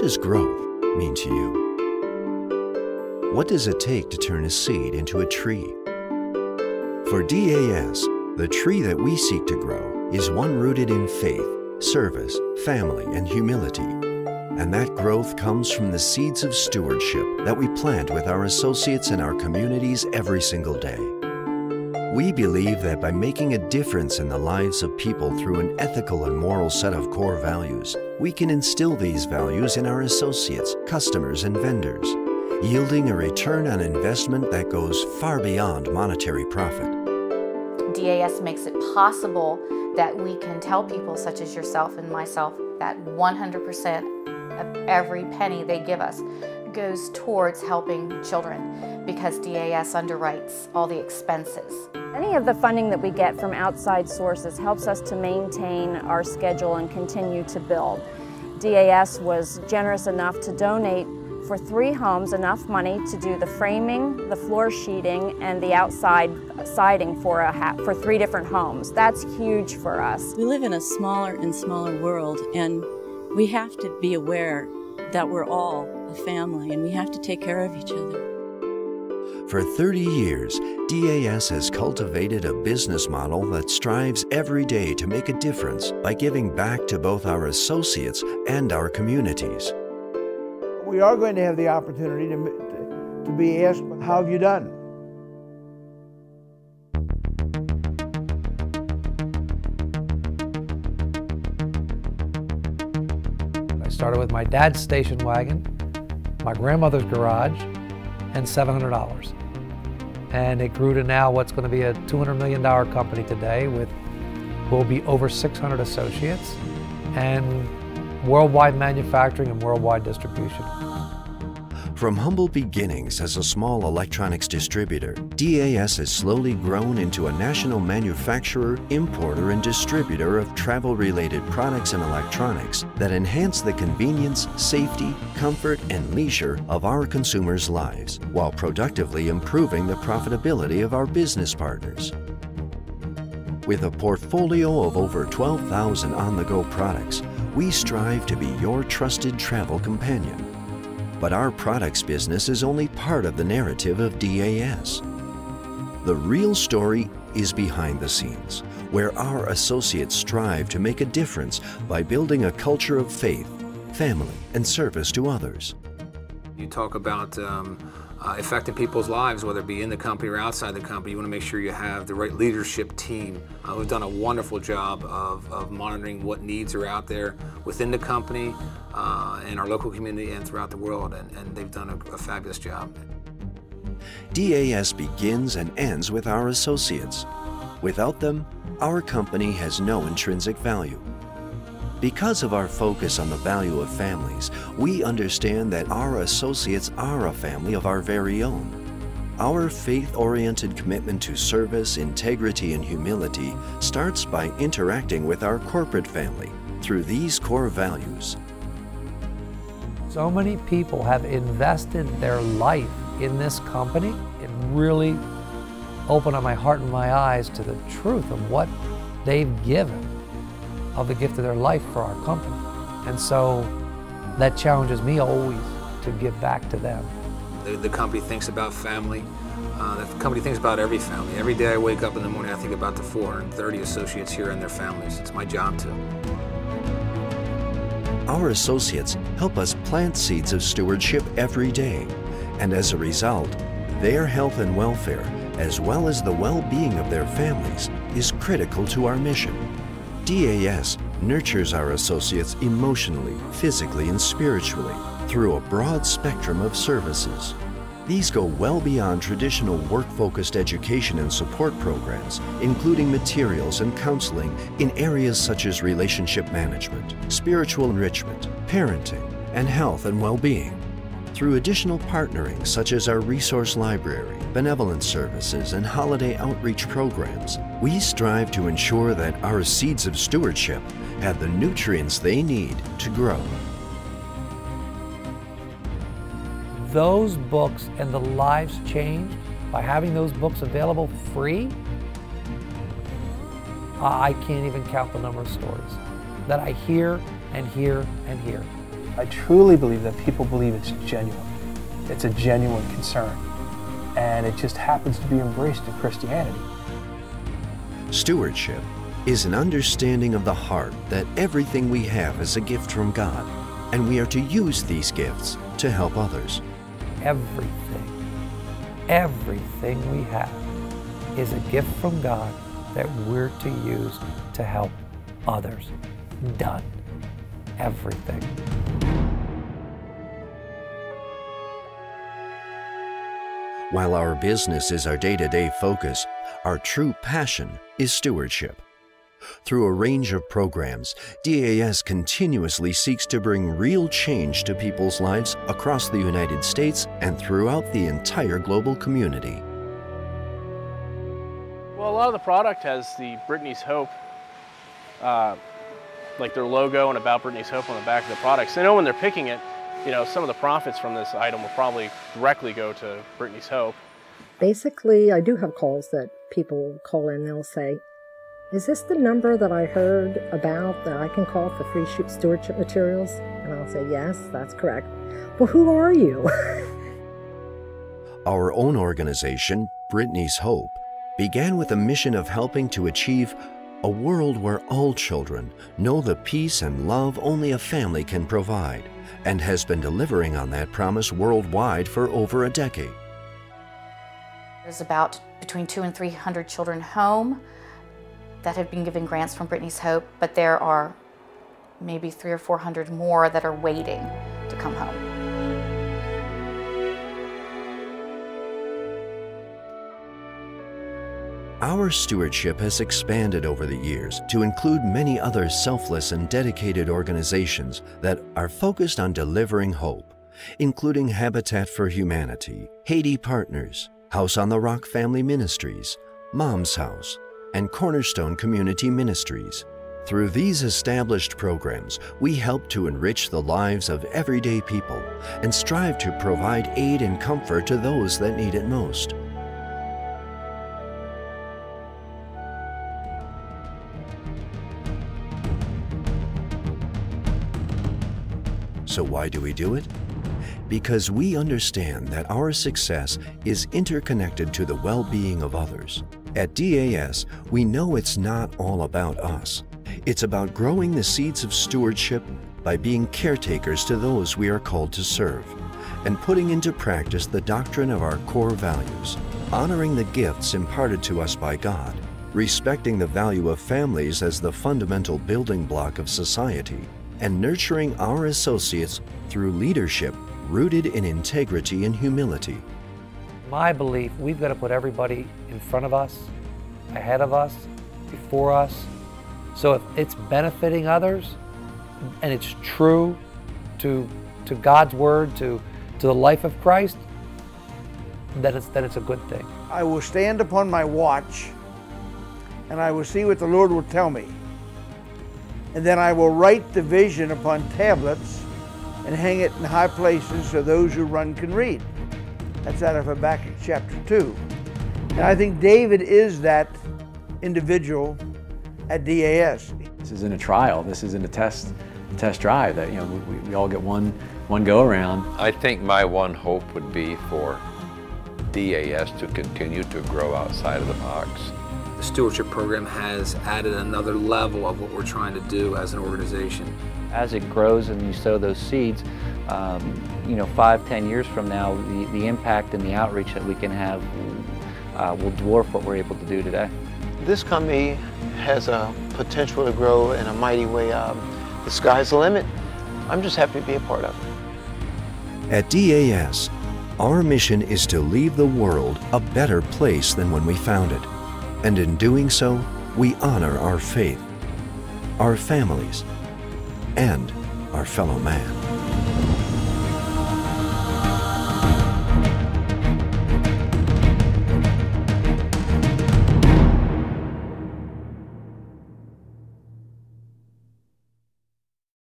does growth mean to you? What does it take to turn a seed into a tree? For DAS, the tree that we seek to grow is one rooted in faith, service, family, and humility. And that growth comes from the seeds of stewardship that we plant with our associates and our communities every single day. We believe that by making a difference in the lives of people through an ethical and moral set of core values, we can instill these values in our associates, customers, and vendors, yielding a return on investment that goes far beyond monetary profit. DAS makes it possible that we can tell people such as yourself and myself that 100% of every penny they give us goes towards helping children because DAS underwrites all the expenses. Any of the funding that we get from outside sources helps us to maintain our schedule and continue to build. DAS was generous enough to donate for 3 homes enough money to do the framing, the floor sheeting, and the outside siding for 3 different homes. That's huge for us. We live in a smaller and smaller world, and we have to be aware that we're all a family and we have to take care of each other. For 30 years, DAS has cultivated a business model that strives every day to make a difference by giving back to both our associates and our communities. We are going to have the opportunity to be asked, how have you done? I started with my dad's station wagon, my grandmother's garage, and $700. And it grew to now what's going to be a $200 million company today with, will be over 600 associates and worldwide manufacturing and worldwide distribution. From humble beginnings as a small electronics distributor, DAS has slowly grown into a national manufacturer, importer, and distributor of travel-related products and electronics that enhance the convenience, safety, comfort, and leisure of our consumers' lives, while productively improving the profitability of our business partners. With a portfolio of over 12,000 on-the-go products, we strive to be your trusted travel companion. But our products business is only part of the narrative of DAS. The real story is behind the scenes, where our associates strive to make a difference by building a culture of faith, family, and service to others. You talk about affecting people's lives, whether it be in the company or outside the company. You want to make sure you have the right leadership team who've done a wonderful job of monitoring what needs are out there within the company, in our local community and throughout the world, and they've done a fabulous job. DAS begins and ends with our associates. Without them, our company has no intrinsic value. Because of our focus on the value of families, we understand that our associates are a family of our very own. Our faith-oriented commitment to service, integrity, and humility starts by interacting with our corporate family through these core values. So many people have invested their life in this company. It really opened up my heart and my eyes to the truth of what they've given of the gift of their life for our company. And so that challenges me always to give back to them. The company thinks about family. The company thinks about every family. Every day I wake up in the morning, I think about the 430 associates here and their families. It's my job to. Our associates help us plant seeds of stewardship every day, and as a result, their health and welfare, as well as the well-being of their families, is critical to our mission. DAS nurtures our associates emotionally, physically, and spiritually through a broad spectrum of services. These go well beyond traditional work-focused education and support programs, including materials and counseling in areas such as relationship management, spiritual enrichment, parenting, and health and well-being. Through additional partnering such as our resource library, benevolent services, and holiday outreach programs, we strive to ensure that our seeds of stewardship have the nutrients they need to grow. Those books and the lives changed by having those books available free, I can't even count the number of stories that I hear and hear and hear. I truly believe that people believe it's genuine. It's a genuine concern. And it just happens to be embraced in Christianity. Stewardship is an understanding of the heart that everything we have is a gift from God, and we are to use these gifts to help others. Everything we have is a gift from God that we're to use to help others. Done. Everything. While our business is our day-to-day focus, our true passion is stewardship. Through a range of programs, DAS continuously seeks to bring real change to people's lives across the United States and throughout the entire global community. Well, a lot of the product has the Brittany's Hope, like their logo and About Brittany's Hope on the back of the product. So they know when they're picking it, you know, some of the profits from this item will probably directly go to Brittany's Hope. Basically, I do have calls that people call in and they'll say, is this the number that I heard about that I can call for free stewardship materials? And I'll say, yes, that's correct. Well, who are you? Our own organization, Brittany's Hope, began with a mission of helping to achieve a world where all children know the peace and love only a family can provide, and has been delivering on that promise worldwide for over a decade. There's about between 200 and 300 children home that have been given grants from Brittany's Hope, but there are maybe 300 or 400 more that are waiting to come home. Our stewardship has expanded over the years to include many other selfless and dedicated organizations that are focused on delivering hope, including Habitat for Humanity, Haiti Partners, House on the Rock Family Ministries, Mom's House, and Cornerstone Community Ministries. Through these established programs, we help to enrich the lives of everyday people and strive to provide aid and comfort to those that need it most. So why do we do it? Because we understand that our success is interconnected to the well-being of others. At DAS, we know it's not all about us. It's about growing the seeds of stewardship by being caretakers to those we are called to serve, and putting into practice the doctrine of our core values, honoring the gifts imparted to us by God, respecting the value of families as the fundamental building block of society, and nurturing our associates through leadership rooted in integrity and humility. My belief, we've got to put everybody in front of us, ahead of us, before us. So if it's benefiting others and it's true to God's word, to the life of Christ, then it's a good thing. I will stand upon my watch and I will see what the Lord will tell me. And then I will write the vision upon tablets and hang it in high places so those who run can read. That's out of Habakkuk chapter 2. And I think David is that individual at DAS. This isn't a trial. This isn't a test drive that, you know, we all get one go around. I think my one hope would be for DAS to continue to grow outside of the box. The stewardship program has added another level of what we're trying to do as an organization. As it grows and you sow those seeds, you know, 5-10 years from now, the impact and the outreach that we can have will dwarf what we're able to do today. This company has a potential to grow in a mighty way. The sky's the limit. I'm just happy to be a part of it. At DAS, our mission is to leave the world a better place than when we found it. And in doing so, we honor our faith, our families, and our fellow man.